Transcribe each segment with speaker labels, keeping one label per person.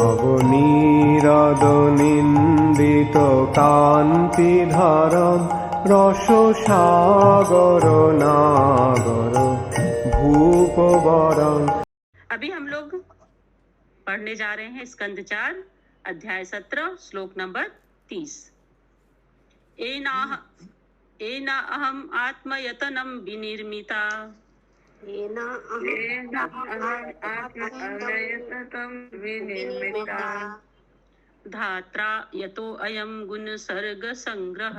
Speaker 1: নবনীরদ কান্তিধারম রসসাগর নাগর ভূপবরং।
Speaker 2: अभी हम लोग पढ़ने जा रहे हैं स्कंद 4 अध्याय 17 श्लोक नंबर 30। एना अहम आत्मयतनम विनिर्मिता धात्रा यतो अयम गुण सर्ग संग्रह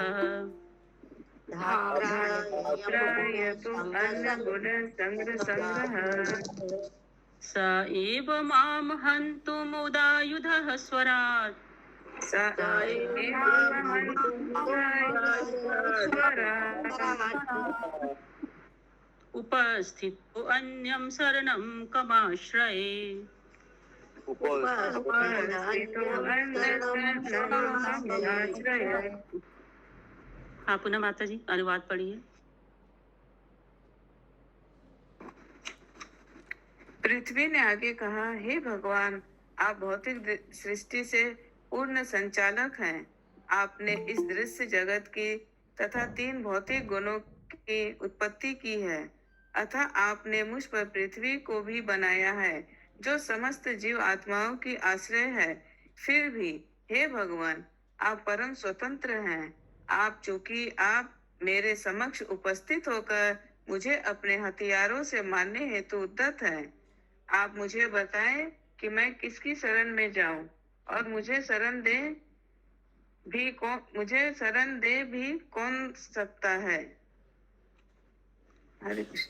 Speaker 2: स एव माम हन्तुमुदायुधः स्वरात् उपस्थितो अन्यं शरणं कमाश्रये। हाँ, पुनः माता जी अनुवाद पढ़िए।
Speaker 3: पृथ्वी ने आगे कहा, हे भगवान, आप भौतिक सृष्टि से पूर्ण संचालक हैं। आपने इस दृश्य जगत की तथा 3 भौतिक गुणों की उत्पत्ति की है, अतः आपने मुझ पर पृथ्वी को भी बनाया है जो समस्त जीव आत्माओं की आश्रय है। फिर भी हे भगवान, आप परम स्वतंत्र हैं। चूंकि आप मेरे समक्ष उपस्थित होकर मुझे अपने हथियारों से मारने हेतु उद्यत हैं। आप मुझे बताएं कि मैं किसकी शरण में जाऊं और मुझे शरण दे भी कौन सकता है।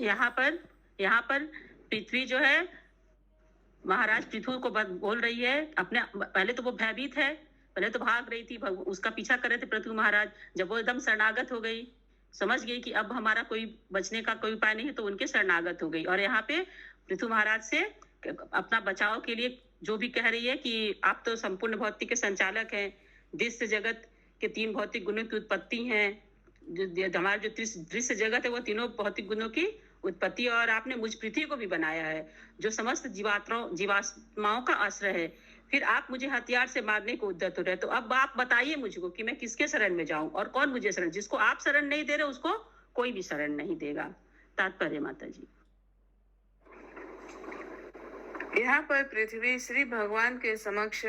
Speaker 2: यहाँ पर पृथ्वी जो है, महाराज पृथ्वी को बोल रही है अपने। पहले तो वो भयभीत है, पहले तो भाग रही थी, उसका पीछा कर रहे थे पृथ्वी महाराज। जब वो एकदम शरणागत हो गई, समझ गई कि अब हमारा कोई बचने का कोई उपाय नहीं है, तो उनके शरणागत हो गई। और यहाँ पे पृथ्वी महाराज से अपना बचाव के लिए जो भी कह रही है कि आप तो संपूर्ण भौतिक के संचालक हैं, दृश्य जगत के 3 भौतिक गुणों की उत्पत्ति है। हमारा जो दृश्य जगत है वो तीनों भौतिक गुणों की उत्पत्ति, और आपने मुझ पृथ्वी को भी बनाया है जो समस्त जीवात्माओं का आश्रय है। फिर आप मुझे हथियार से मारने को उद्यत हो रहे। तो अब आप बताइए मुझको कि मैं किसके शरण में जाऊं और कौन मुझे शरण। जिसको आप शरण नहीं दे रहे उसको कोई भी शरण नहीं देगा। तात्पर्य माता जी।
Speaker 3: यहाँ पर पृथ्वी श्री भगवान के समक्ष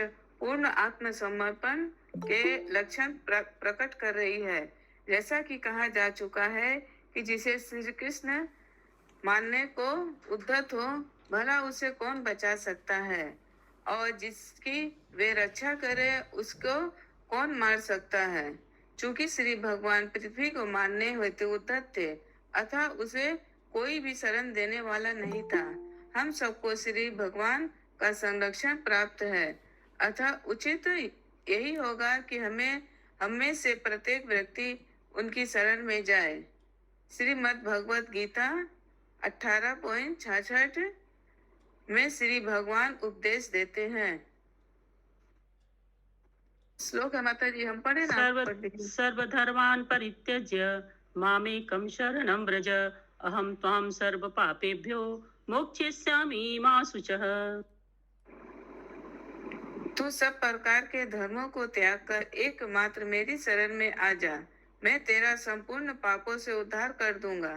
Speaker 3: पूर्ण आत्मसमर्पण के लक्षण प्रकट कर रही है। जैसा कि कहा जा चुका है कि जिसे श्री कृष्ण मारने को उद्धत हो, भला उसे कौन बचा सकता है, और जिसकी वे रक्षा करे उसको कौन मार सकता है। चूंकि श्री भगवान पृथ्वी को मारने हेतु उद्धत थे, अतः उसे कोई भी शरण देने वाला नहीं था। हम सबको श्री भगवान का संरक्षण प्राप्त है, अतः उचित यही होगा कि हमें से प्रत्येक व्यक्ति उनकी शरण में जाए। श्रीमद् भगवत गीता 18.66 में श्री भगवान उपदेश देते हैं। श्लोक है माता जी, हम पढ़े ना।
Speaker 2: सर्वधर्मान् परित्यज्य मामेकं शरणं व्रज, अहं त्वां सर्व पापेभ्यो मोक्षयिष्यामि मा शुचः।
Speaker 3: तू सब प्रकार के धर्मों को त्याग कर एकमात्र मेरी शरण में आ जा, मैं तेरा संपूर्ण पापों से उद्धार कर दूंगा,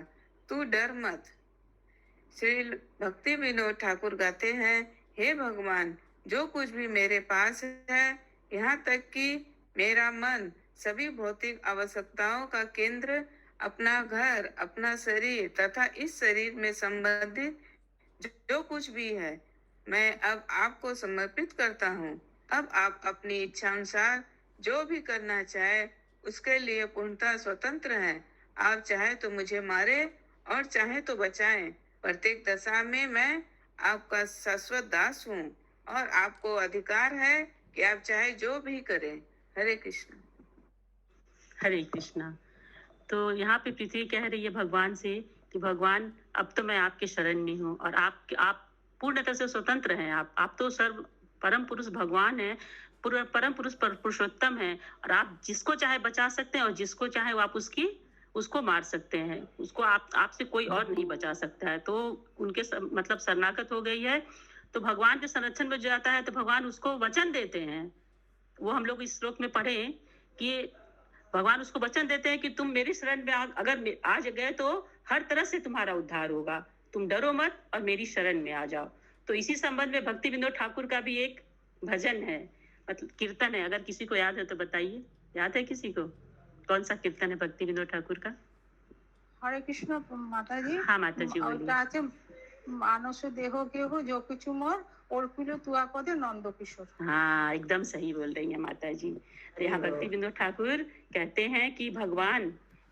Speaker 3: तू डर मत। श्री भक्ति विनोद ठाकुर गाते हैं, हे भगवान, जो कुछ भी मेरे पास है, यहाँ तक कि मेरा मन, सभी भौतिक आवश्यकताओं का केंद्र, अपना घर, अपना शरीर तथा इस शरीर में संबंधित जो कुछ भी है, मैं अब आपको समर्पित करता हूँ। अब आप अपनी इच्छा अनुसार जो भी करना चाहे उसके लिए पूर्णतः स्वतंत्र हैं। आप चाहे तो मुझे मारे और चाहे तो बचाएं। प्रत्येक दशा में मैं आपका शाश्वत दास हूँ और आपको अधिकार है कि आप चाहे जो भी करें। हरे कृष्ण।
Speaker 2: हरे कृष्णा। तो यहाँ पे पृथ्वी कह रही है भगवान से कि भगवान, अब तो मैं आपके शरण में हूँ और आप पूर्णतः से स्वतंत्र हैं। आप तो सर्व परम पुरुष भगवान है, परम पुरुष पुरुषोत्तम है, और आप जिसको चाहे बचा सकते हैं और जिसको चाहे आप उसको मार सकते हैं। उसको आपसे कोई और नहीं बचा सकता है। तो उनके मतलब शरणागत हो गई है। तो भगवान के संरक्षण में जाता है तो भगवान उसको वचन देते हैं। वो हम लोग इस श्लोक में पढ़े कि भगवान उसको वचन देते हैं कि तुम मेरी शरण में अगर आज गए तो हर तरह से तुम्हारा उद्धार होगा, तुम डरो मत और मेरी शरण में आ जाओ। तो इसी संबंध में भक्ति विनोद ठाकुर का भी एक भजन है, मतलब कीर्तन है। अगर किसी को याद है तो बताइए, याद है किसी को कौन सा कीर्तन है भक्ति विनोद ठाकुर का?
Speaker 4: हरे कृष्ण माता जी।
Speaker 2: हाँ माता जी बोलिए।
Speaker 4: ওটা আছে মানস দেহ কেহ जो কিছু मोर অর্পিল তুয়া পদে नंद किशोर।
Speaker 2: हाँ एकदम सही बोल रही है माता जी। तो यहाँ भक्ति विनोद ठाकुर कहते हैं कि भगवान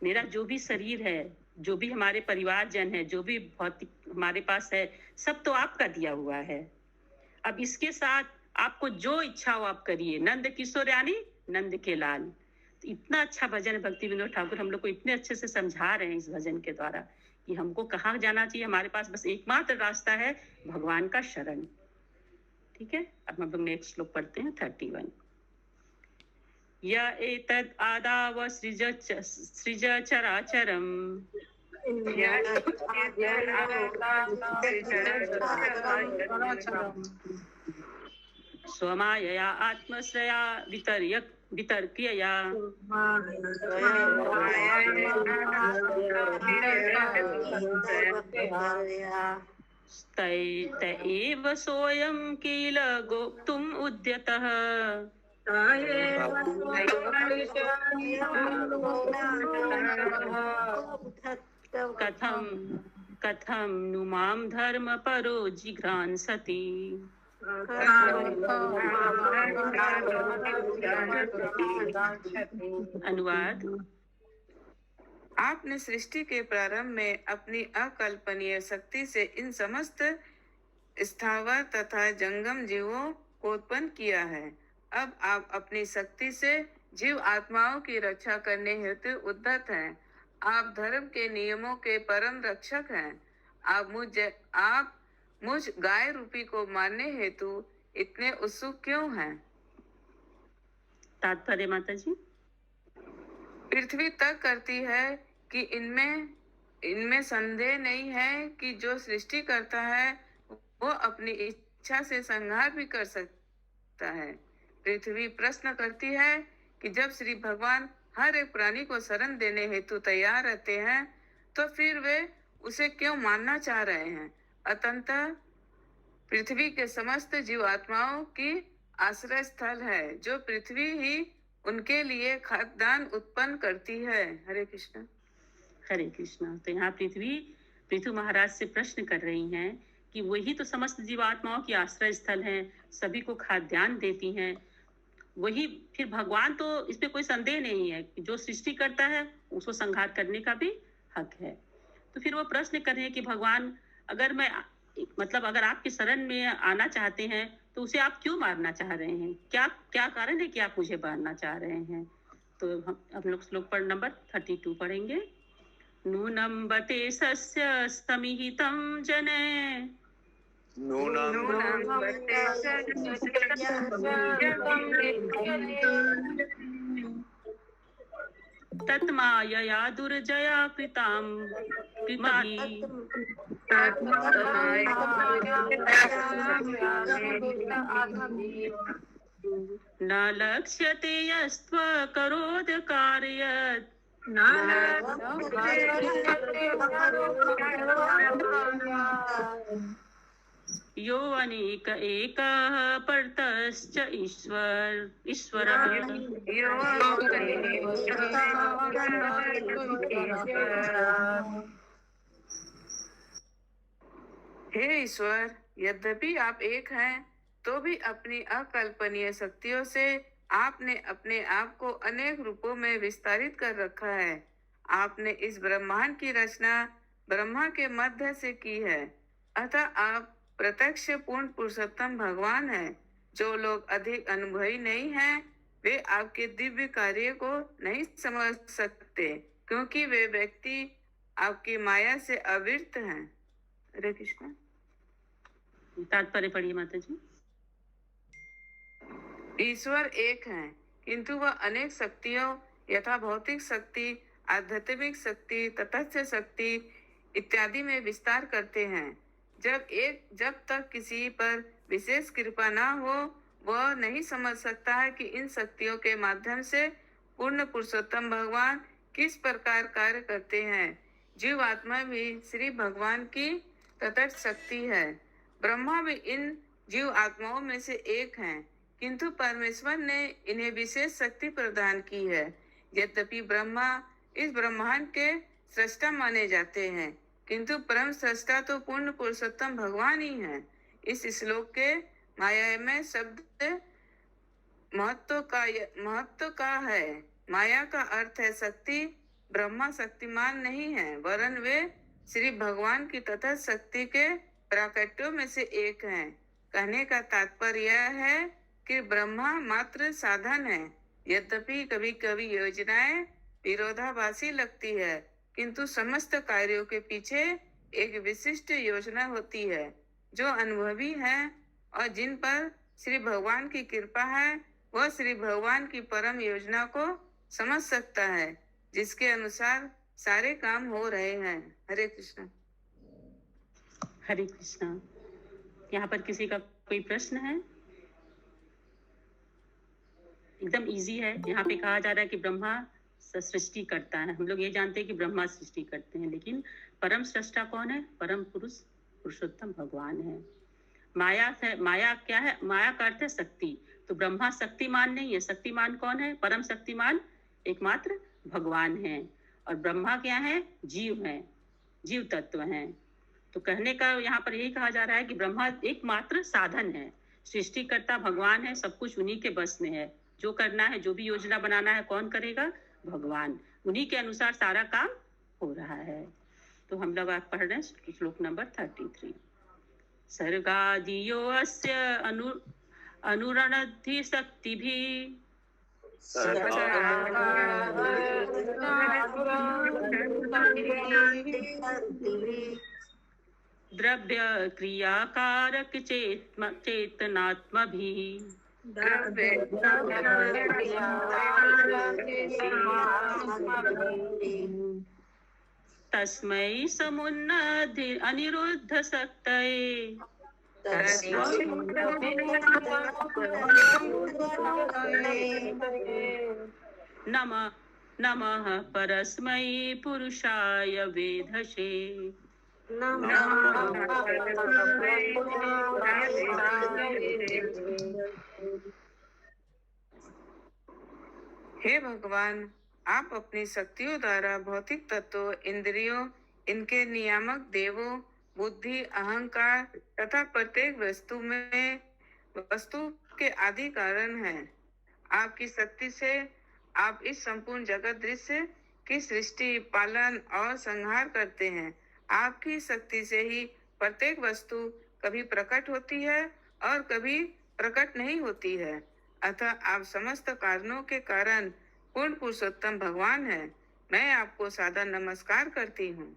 Speaker 2: मेरा जो भी शरीर है, जो भी हमारे परिवारजन है, जो भी भौतिक हमारे पास है, सब तो आपका दिया हुआ है। अब इसके साथ आपको जो इच्छा हो आप करिए। नंद किशोर यानी नंद के लाल। तो इतना अच्छा भजन है भक्ति विनोद ठाकुर हम लोग को इतने अच्छे से समझा रहे हैं इस भजन के द्वारा कि हमको कहाँ जाना चाहिए। हमारे पास बस एकमात्र रास्ता है भगवान का शरण। ठीक है, अब हम लोग नेक्स्ट श्लोक पढ़ते हैं 31। य एतद् आदाव सृज चराचरम् स्वमायया आत्मश्रया वितर्क्यया त एव सोऽयं किल गोप्तुम् उद्यतः कथं नु मां धर्मपरो जिघ्रांसति। अनुवाद।
Speaker 3: आपने सृष्टि के प्रारंभ में अपनी अकल्पनीय शक्ति से इन समस्त स्थावर तथा जंगम जीवों को उत्पन्न किया है। अब आप अपनी शक्ति से जीव आत्माओं की रक्षा करने हेतु उद्यत हैं। आप धर्म के नियमों के परम रक्षक हैं। आप मुझ गाय रूपी को मारने हेतु इतने उत्सुक क्यों हैं?
Speaker 2: तात्पर्य माता जी।
Speaker 3: पृथ्वी तक करती है कि इनमें संदेह नहीं है कि जो सृष्टि करता है वो अपनी इच्छा से संहार भी कर सकता है। पृथ्वी प्रश्न करती है कि जब श्री भगवान हर एक प्राणी को शरण देने हेतु तैयार रहते हैं तो फिर वे उसे क्यों मानना चाह रहे हैं। अतंतः पृथ्वी के समस्त जीवात्माओं की आश्रय स्थल है, जो पृथ्वी ही उनके लिए खाद्यान्न उत्पन्न करती है। हरे कृष्ण।
Speaker 2: हरे कृष्ण। तो यहाँ पृथु महाराज से प्रश्न कर रही हैं कि वही तो समस्त जीवात्माओं की आश्रय स्थल है, सभी को खाद्यान्न देती हैं। वही फिर भगवान, तो इसमें कोई संदेह नहीं है कि जो सृष्टि करता है उसको संहार करने का भी हक है। तो फिर वो प्रश्न कर रहे हैं कि भगवान अगर आपकी शरण में आना चाहते हैं तो उसे आप क्यों मारना चाह रहे हैं? क्या कारण है कि आप मुझे मारना चाह रहे हैं? तो हम लोग श्लोक पर नंबर 32 पढ़ेंगे। नूनं बते सस्य समिहितं जने तत्मायया दुर्जया कृतां कृताहि न लक्ष्यते यस्त्वकरोद कार्यत् यो अनेक एकः परतश्च ईश्वरः।
Speaker 3: हे ईश्वर, यद्यपि आप एक हैं तो भी अपनी अकल्पनीय शक्तियों से आपने अपने आप को अनेक रूपों में विस्तारित कर रखा है। आपने इस ब्रह्मांड की रचना ब्रह्मा के मध्य से की है। अतः आप प्रत्यक्ष पूर्ण पुरुषोत्तम भगवान हैं। जो लोग अधिक अनुभवी नहीं हैं वे आपके दिव्य कार्य को नहीं समझ सकते, क्योंकि वे व्यक्ति आपकी माया से अविरत हैं। हरे कृष्ण।
Speaker 2: तात्पर्य पढ़िए माता जी।
Speaker 3: ईश्वर एक है, किंतु वह अनेक शक्तियों यथा भौतिक शक्ति, आध्यात्मिक शक्ति, तटस्थ शक्ति इत्यादि में विस्तार करते हैं। जब तक किसी पर विशेष कृपा ना हो, वह नहीं समझ सकता है कि इन शक्तियों के माध्यम से पूर्ण पुरुषोत्तम भगवान किस प्रकार कार्य करते हैं। जीव आत्मा भी श्री भगवान की तटस्थ शक्ति है। ब्रह्मा भी इन जीव आत्माओं में से एक हैं, किंतु परमेश्वर ने इन्हें विशेष शक्ति प्रदान की है। यद्यपि ब्रह्मा इस ब्रह्मांड के सृष्टा माने जाते हैं, किंतु परम सृष्टा तो पूर्ण पुरुषोत्तम भगवान ही हैं। इस श्लोक के मायामय शब्द महत्व का है। माया का अर्थ है शक्ति। ब्रह्मा शक्तिमान नहीं है, वरन वे श्री भगवान की तटस्थ शक्ति के प्राकट्यों में से एक हैं। कहने का तात्पर्य यह है कि ब्रह्मा मात्र साधन है। यद्यपि कभी कभी योजनाएं विरोधाभासी लगती है, किंतु समस्त कार्यों के पीछे एक विशिष्ट योजना होती है। जो अनुभवी है और जिन पर श्री भगवान की कृपा है, वह श्री भगवान की परम योजना को समझ सकता है, जिसके अनुसार सारे काम हो रहे हैं। हरे कृष्ण।
Speaker 2: हरे कृष्णा। यहाँ पर किसी का कोई प्रश्न है? एकदम इजी है। यहाँ पे कहा जा रहा है कि ब्रह्मा सृष्टि करता है। हम लोग ये जानते हैं कि ब्रह्मा सृष्टि करते हैं, लेकिन परम सृष्टा कौन है? परम पुरुष पुरुषोत्तम भगवान है। माया क्या है? माया का अर्थ है शक्ति। तो ब्रह्मा शक्तिमान नहीं है। शक्तिमान कौन है? परम शक्तिमान एकमात्र भगवान है। और ब्रह्मा क्या है? जीव है, जीव तत्व है। तो कहने का यहाँ पर यही कहा जा रहा है कि ब्रह्मा एकमात्र साधन है, सृष्टिकर्ता भगवान है। सब कुछ उन्हीं के बस में है। जो करना है, जो भी योजना बनाना है, कौन करेगा? भगवान। उन्हीं के अनुसार सारा काम हो रहा है। तो हम लोग आप पढ़ रहे हैं श्लोक नंबर 33। सर्गादियो अस्य अनुरणद्धि शक्तिभिः द्रव्य क्रियाकारक चेतनात्मभिः तस्मै समुन्नति अनिरुद्ध शक्तये नमः परस्मै पुरुषाय वेधसे।
Speaker 3: हे भगवान, आप अपनी शक्तियों द्वारा भौतिक तत्वों, इंद्रियों, इनके नियामक देवों, बुद्धि, अहंकार तथा प्रत्येक वस्तु के आदि कारण हैं। आपकी शक्ति से आप इस संपूर्ण जगत दृश्य की सृष्टि, पालन और संहार करते हैं। आपकी शक्ति से ही प्रत्येक वस्तु कभी प्रकट होती है और कभी प्रकट नहीं होती है। अतः आप समस्त कारणों के कारण पूर्ण पुरुषोत्तम भगवान है। मैं आपको सादर नमस्कार करती हूँ।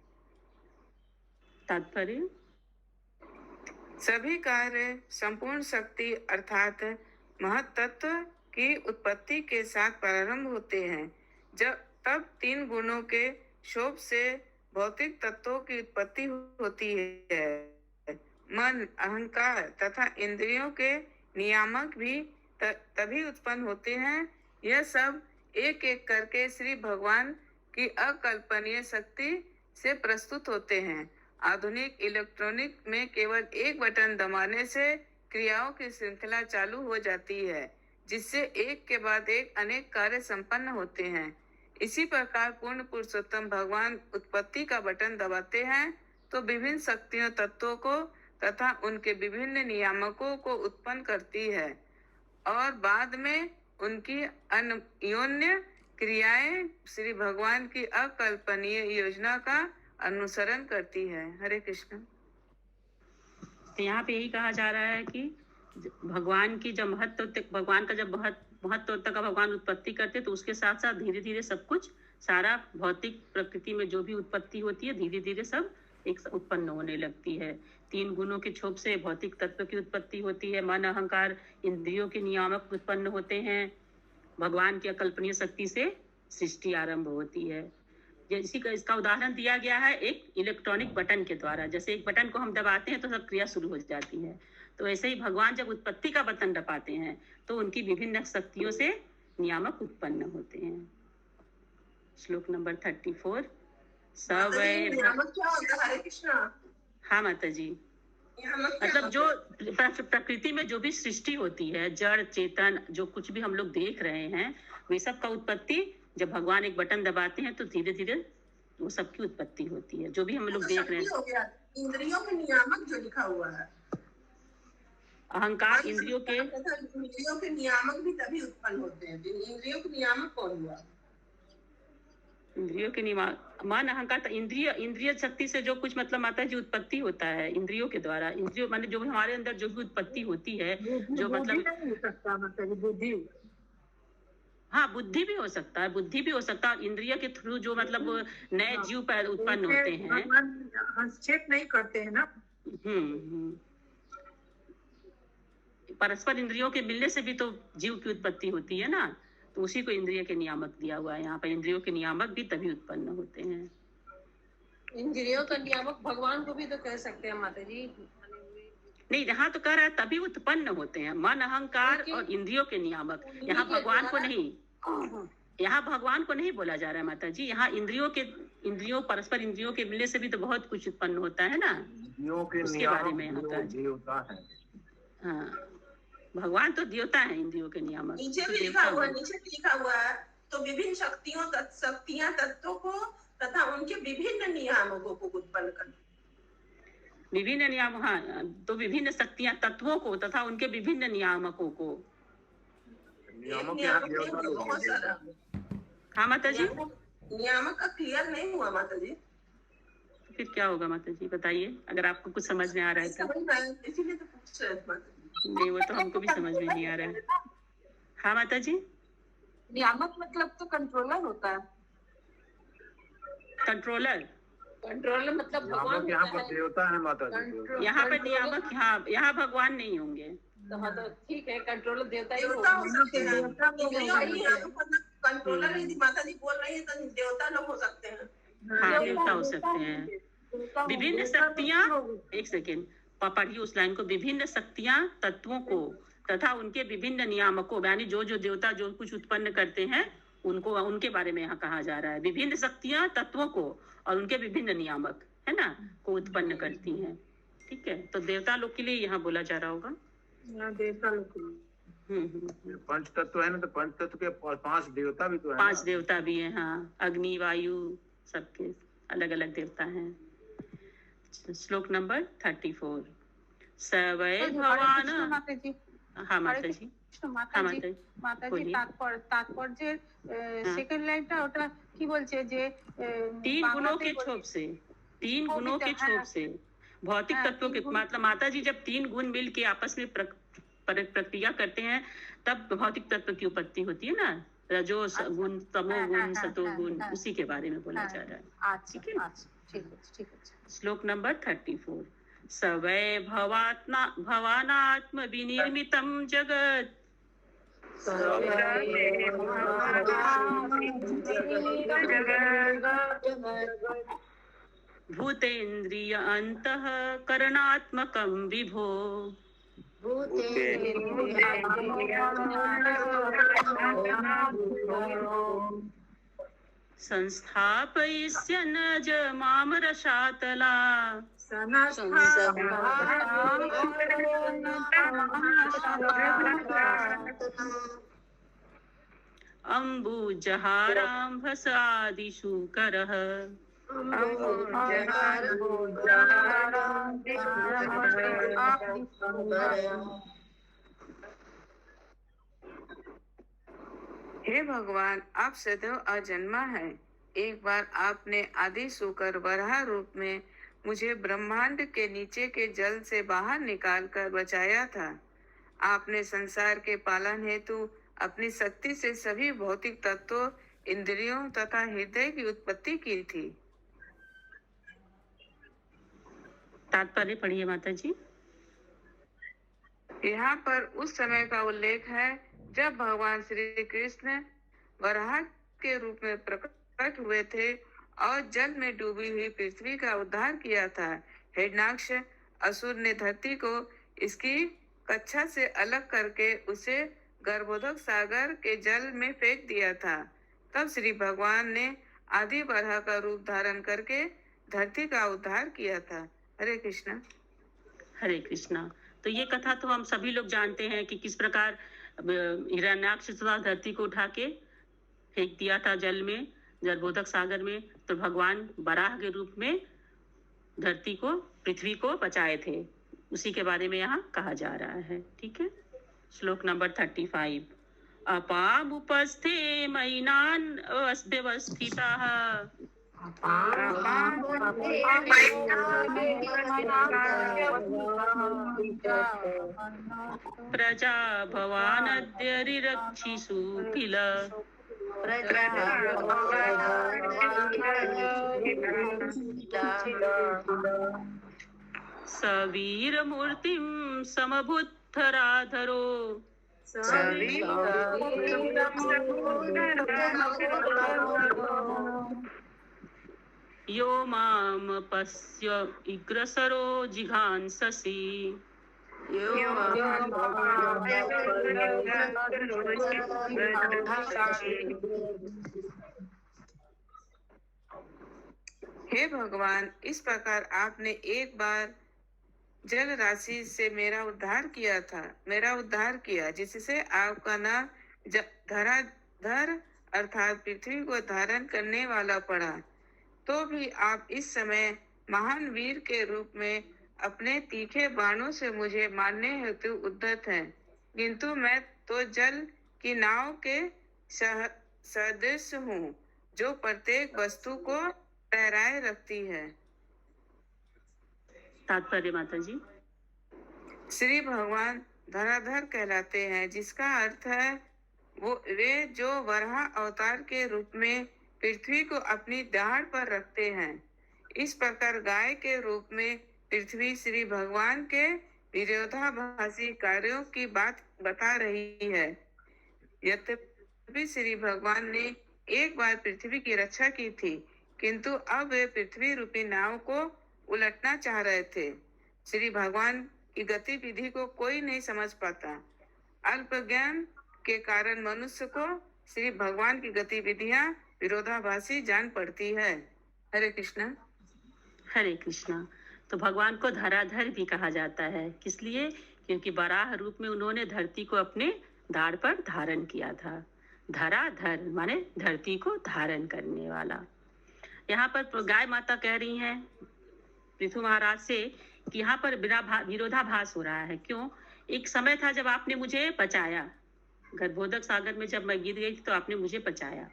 Speaker 2: तात्पर्य:
Speaker 3: सभी कार्य संपूर्ण शक्ति अर्थात महत तत्व की उत्पत्ति के साथ प्रारंभ होते हैं। तब तीन गुणों के शोभ से भौतिक तत्वों की उत्पत्ति होती है। मन, अहंकार तथा इंद्रियों के नियामक भी तभी उत्पन्न होते हैं। यह सब एक एक करके श्री भगवान की अकल्पनीय शक्ति से प्रस्तुत होते हैं। आधुनिक इलेक्ट्रॉनिक में केवल एक बटन दबाने से क्रियाओं की श्रृंखला चालू हो जाती है, जिससे एक के बाद एक अनेक कार्य संपन्न होते हैं। इसी प्रकार पूर्ण पुरुषोत्तम भगवान उत्पत्ति का बटन दबाते हैं तो विभिन्न शक्तियों, तत्वों को तथा उनके विभिन्न नियामकों को उत्पन्न करती है और बाद में उनकी अन्योन्य क्रियाएं श्री भगवान की अकल्पनीय योजना का अनुसरण करती है। हरे कृष्ण।
Speaker 2: तो यहाँ पे यही कहा जा रहा है कि भगवान की जब भगवान का जब महत्व तक का भगवान उत्पत्ति करते, तो उसके साथ साथ धीरे धीरे सब कुछ, सारा भौतिक प्रकृति में जो भी उत्पत्ति होती है, धीरे धीरे सब एक उत्पन्न होने लगती है। तीन गुणों के क्षोभ से भौतिक तत्व की उत्पत्ति होती है। मन, अहंकार, इंद्रियों के नियामक उत्पन्न होते हैं। भगवान की अकल्पनीय शक्ति से सृष्टि आरंभ होती है। जैसे का इसका उदाहरण दिया गया है एक इलेक्ट्रॉनिक बटन के द्वारा। जैसे एक बटन को हम दबाते हैं तो सब क्रिया शुरू हो जाती है, तो ऐसे ही भगवान जब उत्पत्ति का बटन दबाते हैं तो उनकी विभिन्न शक्तियों से नियामक उत्पन्न होते हैं। श्लोक नंबर 34।
Speaker 5: नियामक क्या होता है? हरे कृष्णा।
Speaker 2: हाँ माता जी, मतलब जो प्रकृति में जो भी सृष्टि होती है, जड़ चेतन जो कुछ भी हम लोग देख रहे हैं, वे सब का उत्पत्ति जब भगवान एक बटन दबाते हैं तो धीरे धीरे वो सबकी उत्पत्ति होती है, जो भी हम लोग देख रहे हैं।
Speaker 5: इंद्रियों के नियामक जो लिखा हुआ है,
Speaker 2: अहंकार इंद्रियों
Speaker 5: के नियामक भी तभी उत्पन्न होते हैं। इंद्रियों के नियामक कौन हुआ?
Speaker 2: इंद्रियों के मन अहंकार इंद्रिय शक्ति से जो कुछ मतलब माता जी उत्पत्ति होता है इंद्रियों के द्वारा। इंद्रियों माने जो हमारे अंदर जो भी उत्पत्ति होती है, जो मतलब
Speaker 4: बुद्धि,
Speaker 2: हाँ बुद्धि भी हो सकता है, बुद्धि भी हो सकता है। इंद्रिय के थ्रू जो मतलब नए जीव उत्पन्न होते हैं,
Speaker 4: हस्तक्षेप नहीं करते हैं ना।
Speaker 2: परस्पर इंद्रियों के मिलने से भी तो जीव की उत्पत्ति होती है ना, तो उसी को इंद्रिय के नियामक दिया हुआ है यहाँ पर। इंद्रियों के नियामक भी तभी उत्पन्न होते हैं।
Speaker 6: इंद्रियों का नियामक भगवान को भी तो कह सकते हैं माता जी।
Speaker 2: नहीं, यहाँ तो कह रहा है तभी उत्पन्न होते हैं मन अहंकार और इंद्रियों के नियामक। यहाँ भगवान को नहीं, यहाँ भगवान को नहीं बोला जा रहा है माता जी। यहाँ इंद्रियों परस्पर इंद्रियों के मिलने से भी तो बहुत कुछ उत्पन्न होता है ना, उसके बारे में यहाँ कहा। हाँ, भगवान तो देवता है इंद्रियों के नियामक।
Speaker 5: नीचे भी लिखा हुआ है तो विभिन्न शक्तियां तत्वों को तथा उनके विभिन्न नियामकों को उत्पन्न करना।
Speaker 2: विभिन्न नियाम, हाँ, तो विभिन्न शक्तियां तत्वों को तथा उनके विभिन्न नियामकों को।
Speaker 5: बहुत सारा।
Speaker 2: हाँ माता जी,
Speaker 5: नियामक का क्लियर नहीं हुआ माता जी।
Speaker 2: फिर क्या होगा माता जी बताइए, अगर आपको कुछ समझ में आ रहा है तो।
Speaker 5: इसीलिए तो पूछ रहे थे माता जी।
Speaker 2: नहीं, वो तो हमको भी समझ में नहीं आ रहा है। हाँ माता जी,
Speaker 6: नियामक मतलब तो कंट्रोलर होता है।
Speaker 2: कंट्रोलर
Speaker 6: मतलब भगवान
Speaker 1: यहाँ पर देवता है माता जी।
Speaker 2: यहाँ पर नियामक, यहाँ भगवान नहीं होंगे।
Speaker 6: तो ठीक है, कंट्रोलर देवता ही
Speaker 5: कंट्रोलर यदि माता जी बोल रही है तो देवता लोग हो सकते हैं।
Speaker 2: हाँ, देवता हो सकते हैं। विभिन्न शक्तियाँ, एक सेकेंड पढ़िए उस लाइन को। विभिन्न शक्तियाँ तत्वों को तथा उनके विभिन्न नियामकों, यानी जो जो देवता जो कुछ उत्पन्न करते हैं उनको, उनके बारे में यहाँ कहा जा रहा है। विभिन्न शक्तियाँ तत्वों को और उनके विभिन्न नियामक, है ना, को उत्पन्न करती हैं। ठीक है, तो देवता लोग के लिए यहाँ बोला जा रहा होगा।
Speaker 4: देवता लोग
Speaker 1: पंच तत्व है ना, तो पंच तत्व के 5 देवता भी तो है।
Speaker 2: 5 देवता भी है, हाँ, अग्नि वायु सबके अलग अलग देवता हैं। श्लोक नंबर 34। सवै भगवान। हाँ माता जी,
Speaker 4: মাতাজি তাৎপর্যের সেকেন্ড লাইনটা ওটা কি বলছে যে
Speaker 2: 3 गुणों के क्षोभ से, 3 गुणों के क्षोभ से भौतिक तत्वों के, मतलब माता जी जब 3 गुण मिल के आपस में प्रक्रिया करते हैं तब भौतिक तत्व की उत्पत्ति होती है ना। रजो गुण, तमो गुण, सतो गुण, उसी के बारे में बोला जा रहा है। ठीक है, श्लोक नंबर 34। सवै भवानात्म विनिर्मितं जगत् भूतेन्द्रिय अंतः करणात्मकं विभो। संस्थापयिष्यन् ज माम रसातला अम्बुजहाराम्भसादिशूकरः
Speaker 3: हे भगवान, आप सदैव अजन्मा है। एक बार आपने आदि सुकर वराह रूप में मुझे ब्रह्मांड के नीचे के जल से बाहर निकालकर बचाया था। आपने संसार के पालन हेतु अपनी शक्ति से सभी भौतिक तत्वों, इंद्रियों तथा हृदय की उत्पत्ति की थी।
Speaker 2: तात्पर्य पढ़िए माता जी।
Speaker 3: यहाँ पर उस समय का उल्लेख है जब भगवान श्री कृष्ण वराह के रूप में प्रकट हुए थे और जल में डूबी हुई पृथ्वी का उद्धार किया था। हिरण्याक्ष असुर ने धरती को इसकी कक्षा से अलग करके उसे गर्भोदक सागर के जल में फेंक दिया था। तब श्री भगवान ने आदि बराह का रूप धारण करके धरती का उद्धार किया था। हरे कृष्णा।
Speaker 2: हरे कृष्णा। तो ये कथा तो हम सभी लोग जानते हैं कि किस प्रकार हिरण्याक्ष धरती को उठा के फेंक दिया था जल में, गर्भोदक सागर में। तो भगवान बराह के रूप में धरती को, पृथ्वी को बचाए थे। उसी के बारे में यहाँ कहा जा रहा है। ठीक है। श्लोक नंबर 35। अपामुपस्थे मैनान् अव्यवस्थिताः प्रजा भवानद्य रिरक्षिषु किल सवीरमूर्तिं समभूत्थराधरो यो माम पश्य इग्रसरो जिघांससि
Speaker 3: हे भगवान, इस प्रकार आपने एक बार जल राशि से मेरा उद्धार किया, जिससे आपका नाम धराधर अर्थात पृथ्वी को धारण करने वाला पड़ा। तो भी आप इस समय महान वीर के रूप में अपने तीखे बाणों से मुझे मारने हेतु उद्यत हैं, किंतु मैं तो जल की नाव के सदृश हूँ, जो प्रत्येक वस्तु को तैराए रखती है।
Speaker 2: तात्पर्य माता जी।
Speaker 3: श्री भगवान धराधर कहलाते हैं, जिसका अर्थ है वे जो वराह अवतार के रूप में पृथ्वी को अपनी दाढ़ पर रखते हैं। इस प्रकार गाय के रूप में पृथ्वी श्री भगवान के विरोधाभासी कार्यों की बात बता रही है। यद्यपि श्री भगवान ने एक बार पृथ्वी की रक्षा की थी, किंतु अब वे पृथ्वी रूपी नाव को उलटना चाह रहे थे। श्री भगवान की गतिविधि को कोई नहीं समझ पाता। अल्प ज्ञान के कारण मनुष्य को श्री भगवान की गतिविधियां विरोधाभासी जान पड़ती है। हरे कृष्णा।
Speaker 2: हरे कृष्णा। तो भगवान को धराधर भी कहा जाता है, किस लिए? क्योंकि बराह रूप में उन्होंने धरती को अपने दाढ़ पर धारण किया था। धराधर माने धरती को धारण करने वाला। यहाँ पर गाय माता कह रही हैं पृथु महाराज से कि यहाँ पर विरोधाभास हो रहा है। क्यों? एक समय था जब आपने मुझे बचाया, गर्भोदक सागर में जब मैं गिर गई थी तो आपने मुझे बचाया,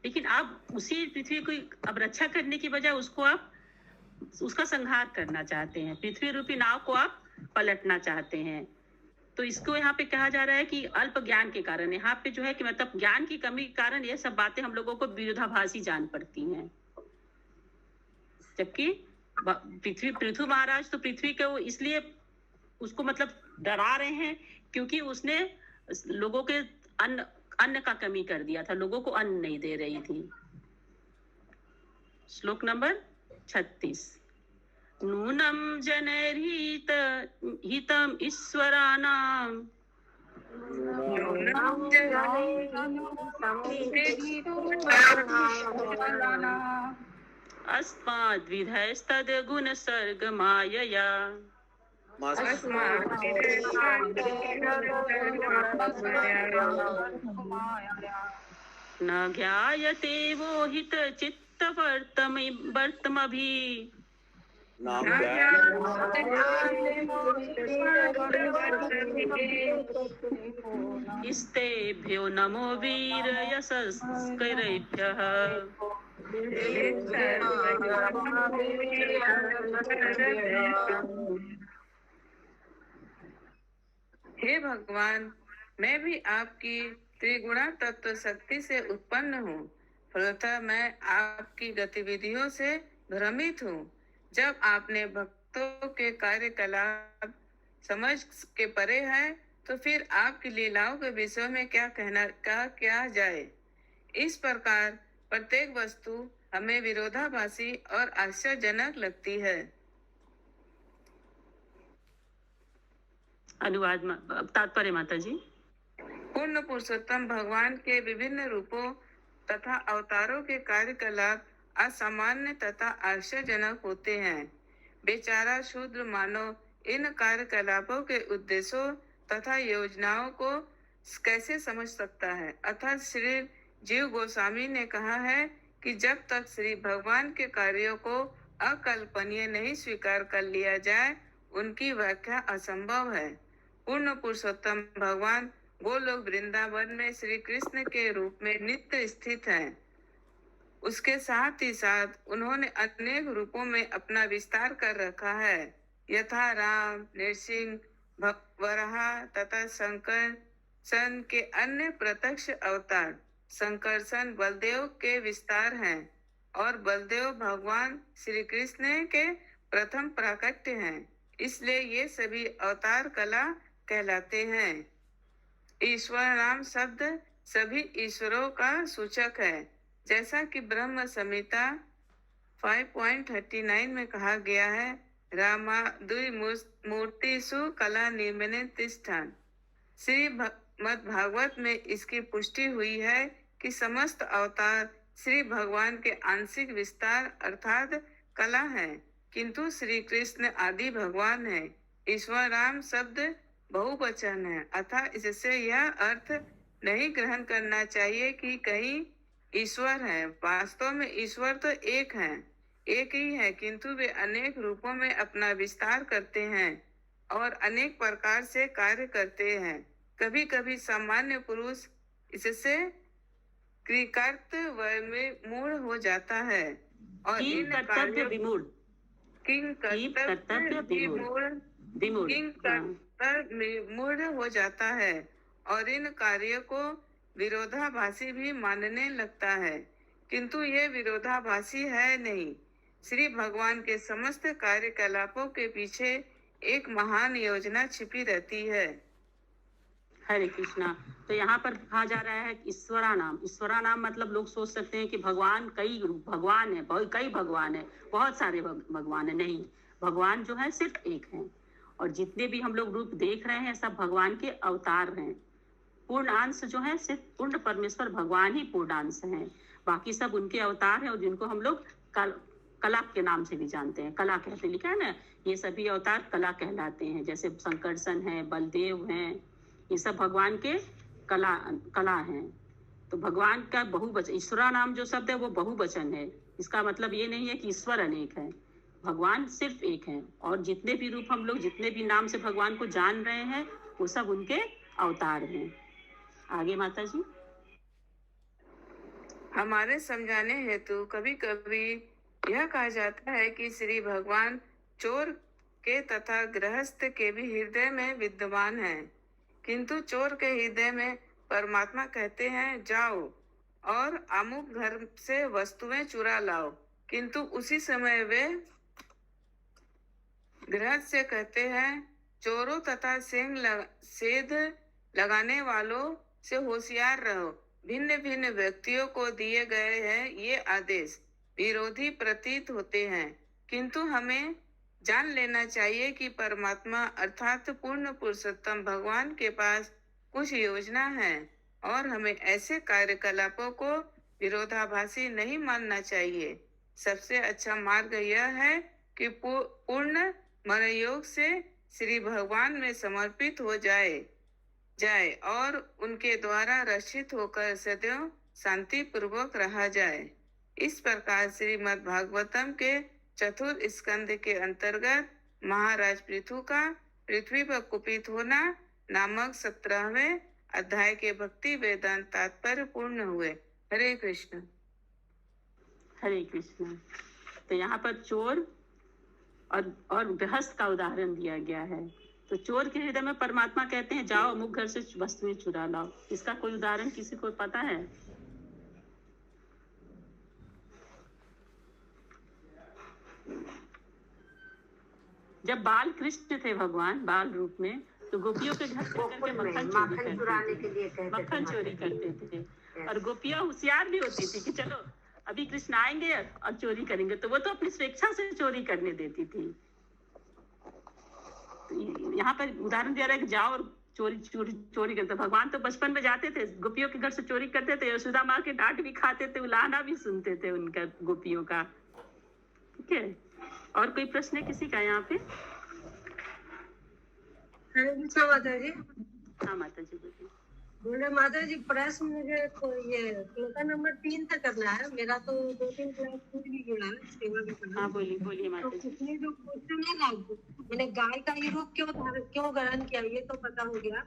Speaker 2: लेकिन आप उसी पृथ्वी को अब रक्षा करने की बजाय उसको आप उसका संहार करना चाहते हैं, पृथ्वी रूपी नाव को आप पलटना चाहते हैं। तो इसको यहाँ पे कहा जा रहा है कि अल्प ज्ञान के कारण, यहाँ पे जो है कि मतलब ज्ञान की कमी के कारण ये सब बातें हम लोगों को विरोधाभासी जान पड़ती हैं। जबकि पृथु महाराज तो पृथ्वी को इसलिए उसको मतलब डरा रहे हैं क्योंकि उसने लोगों के अन्न का कमी कर दिया था, लोगों को अन्न नहीं दे रही थी। श्लोक नंबर 36। नूनम जनैर्हित हितम ईश्वराणाम अस्माद्विधैस्तद् गुण सर्ग मायया न ज्ञायते वो हित चित्त वर्तमभि इस्तेभ्यो नमो वीर यशस्करेभ्यः।
Speaker 3: हे भगवान, मैं भी आपकी त्रिगुणा तत्व शक्ति से उत्पन्न हूँ, फलतः मैं आपकी गतिविधियों से भ्रमित हूँ। जब आपने भक्तों के कार्यकलाप समझ के परे है, तो फिर आपकी लीलाओं के विषय में क्या जाए। इस प्रकार प्रत्येक वस्तु हमें विरोधाभासी और आश्चर्यजनक लगती है।
Speaker 2: अनुवाद तात्पर्य माता जी।
Speaker 3: पूर्ण पुरुषोत्तम भगवान के विभिन्न रूपों तथा अवतारों के कार्यकलाप असामान्य तथा आश्चर्यजनक होते हैं। बेचारा शूद्र मानव इन कार्यकलापों के उद्देश्यों तथा योजनाओं को कैसे समझ सकता है। अर्थात श्री जीव गोस्वामी ने कहा है कि जब तक श्री भगवान के कार्यों को अकल्पनीय नहीं स्वीकार कर लिया जाए, उनकी व्याख्या असंभव है। पूर्ण पुरुषोत्तम भगवान गोलोक वृंदावन में श्री कृष्ण के रूप में नित्य स्थित हैं। उसके साथ ही साथ उन्होंने अनेक रूपों में अपना विस्तार कर रखा है, यथा राम, नृसिंह, वराह तथा शंकरसन के अन्य प्रत्यक्ष अवतार। शंकरसन बलदेव के विस्तार हैं और बलदेव भगवान श्री कृष्ण के प्रथम प्राकट्य हैं, इसलिए ये सभी अवतार कला कहलाते हैं। ईश्वर नाम शब्द सभी ईश्वरों का सूचक है, जैसा कि ब्रह्म संहिता 5.39 में कहा गया है, रामा द्वि मूर्तिषु कला निर्मने तिष्ठन्। श्रीमद् भागवत में इसकी पुष्टि हुई है कि समस्त अवतार श्री भगवान के आंशिक विस्तार अर्थात कला है, किंतु श्री कृष्ण आदि भगवान है। ईश्वर राम शब्द बहुवचन है, अतः इससे यह अर्थ नहीं ग्रहण करना चाहिए कि कहीं ईश्वर है। वास्तव में ईश्वर तो एक है, एक ही है, किंतु वे अनेक रूपों में अपना विस्तार करते हैं और अनेक प्रकार से कार्य करते हैं। कभी कभी सामान्य पुरुष इससे कृतकर्तव्य में मूढ़ हो जाता है और इन कार्यों मूढ़ हो जाता है और इन कार्यों को विरोधाभासी भी मानने लगता है, किंतु ये विरोधाभासी है नहीं। श्री भगवान के समस्त कार्यकलापों के पीछे एक महान योजना छिपी रहती है।
Speaker 2: हरे कृष्णा। तो यहाँ पर कहा जा रहा है ईश्वरा नाम। ईश्वरा नाम मतलब लोग सोच सकते हैं कि भगवान कई भगवान है, कई भगवान है, बहुत सारे भगवान है। नहीं, भगवान जो है सिर्फ एक है और जितने भी हम लोग रूप देख रहे हैं सब भगवान के अवतार हैं। पूर्ण अंश जो है सिर्फ पूर्ण परमेश्वर भगवान ही पूर्ण अंश है, बाकी सब उनके अवतार हैं और जिनको हम लोग कला के नाम से भी जानते हैं। कला कहते लिखा है ना, ये सभी अवतार कला कहलाते हैं। जैसे शंकरसन है, बलदेव हैं, ये सब भगवान के कला हैं। तो भगवान का बहुवचन, ईश्वरा नाम जो शब्द है वो बहुवचन है। इसका मतलब ये नहीं है कि ईश्वर अनेक है, भगवान सिर्फ एक है और जितने भी रूप हम लोग जितने भी नाम से भगवान को जान रहे हैं वो सब उनके अवतार हैं। आगे माता जी।
Speaker 3: हमारे समझाने हेतु कभी कभी यह कहा जाता है कि श्री भगवान चोर के तथा गृहस्थ के भी हृदय में विद्यमान है, किंतु चोर के हृदय में परमात्मा कहते हैं जाओ और अमुक घर से वस्तुएं चुरा लाओ, किंतु उसी समय वे गृहस्थ से कहते हैं चोरों तथा सेध लगाने वालों से होशियार रहो। भिन्न भिन्न व्यक्तियों को दिए गए हैं ये आदेश विरोधी प्रतीत होते हैं, किंतु हमें जान लेना चाहिए कि परमात्मा अर्थात पूर्ण पुरुषोत्तम भगवान के पास कुछ योजना है और हमें ऐसे कार्यकलापों को विरोधाभासी नहीं मानना चाहिए। सबसे अच्छा मार्ग यह है कि पूर्ण मनोयोग से श्री भगवान में समर्पित हो जाए और उनके द्वारा रक्षित होकर सदैव शांति पूर्वक रहा जाए। इस प्रकार श्रीमद् भागवतम के चतुर्थ स्कंद के अंतर्गत महाराज पृथु का पृथ्वी पर कुपित होना नामक 17वें अध्याय के भक्ति वेदांत तात्पर्य पूर्ण हुए। हरे कृष्ण।
Speaker 2: हरे कृष्ण। तो यहाँ पर चोर और गृहस्थ का उदाहरण दिया गया है। तो चोर के हृदय में परमात्मा कहते हैं जाओ अमुक घर से वस्तुएं चुरा लाओ। इसका कोई उदाहरण किसी को पता है? जब बाल कृष्ण थे भगवान बाल रूप में, तो गोपियों के घर जाकर मक्खन चोरी करते थे और गोपियां होशियार भी होती थी कि चलो अभी कृष्ण आएंगे और चोरी करेंगे, तो वो तो अपनी स्वेच्छा से चोरी करने देती थी। तो यहाँ पर उदाहरण दिया रहा है कि जाओ और चोरी करते। भगवान तो बचपन में जाते थे, गोपियों के घर से चोरी करते थे, यशोदा माँ के डांट भी खाते थे, उलाहना भी सुनते थे उनका, गोपियों का। ठीक है, और कोई प्रश्न है किसी का यहाँ पे?
Speaker 6: हरे कृष्णा माता जी।
Speaker 2: हाँ माता जी बोलिए।
Speaker 6: बोले माता जी प्रश्न मुझे तो ये श्लोका नंबर 3 तक करना है, मेरा तो 2-3 क्लास छूट भी गया है सेवा के कारण।
Speaker 2: हाँ बोलिए माता
Speaker 6: तो
Speaker 2: जी।
Speaker 6: उसमें जो क्वेश्चन है ना, मैंने गाय का ये रूप क्यों ग्रहण किया ये तो पता हो गया।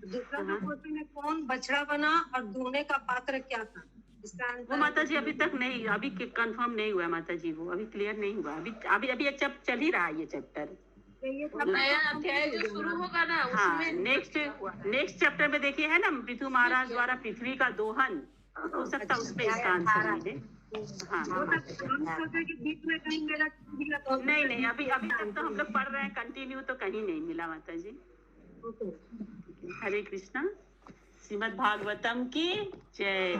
Speaker 6: दूसरा जो क्वेश्चन है कौन बछड़ा बना और धोने का पात्र क्या था, इसका
Speaker 2: वो
Speaker 6: आंसर
Speaker 2: माता जी अभी तक नहीं, अभी कंफर्म नहीं हुआ माता जी, वो अभी क्लियर नहीं हुआ। अभी एक चल ही रहा है ये चैप्टर।
Speaker 6: ये
Speaker 7: नया अध्याय जो शुरू होगा ना
Speaker 2: हाँ,
Speaker 7: उसमें
Speaker 2: नेक्स्ट चैप्टर में देखिए है ना, पृथु महाराज द्वारा पृथ्वी का दोहन, हो सकता है उसमें इसका आंसर मिले। हाँ
Speaker 6: बीच में कहीं मेरा
Speaker 2: नहीं, अभी तक तो हम लोग पढ़ रहे हैं कंटिन्यू, तो कहीं नहीं मिला माता जी। हरे कृष्णा। श्रीमद् भागवतम की जय।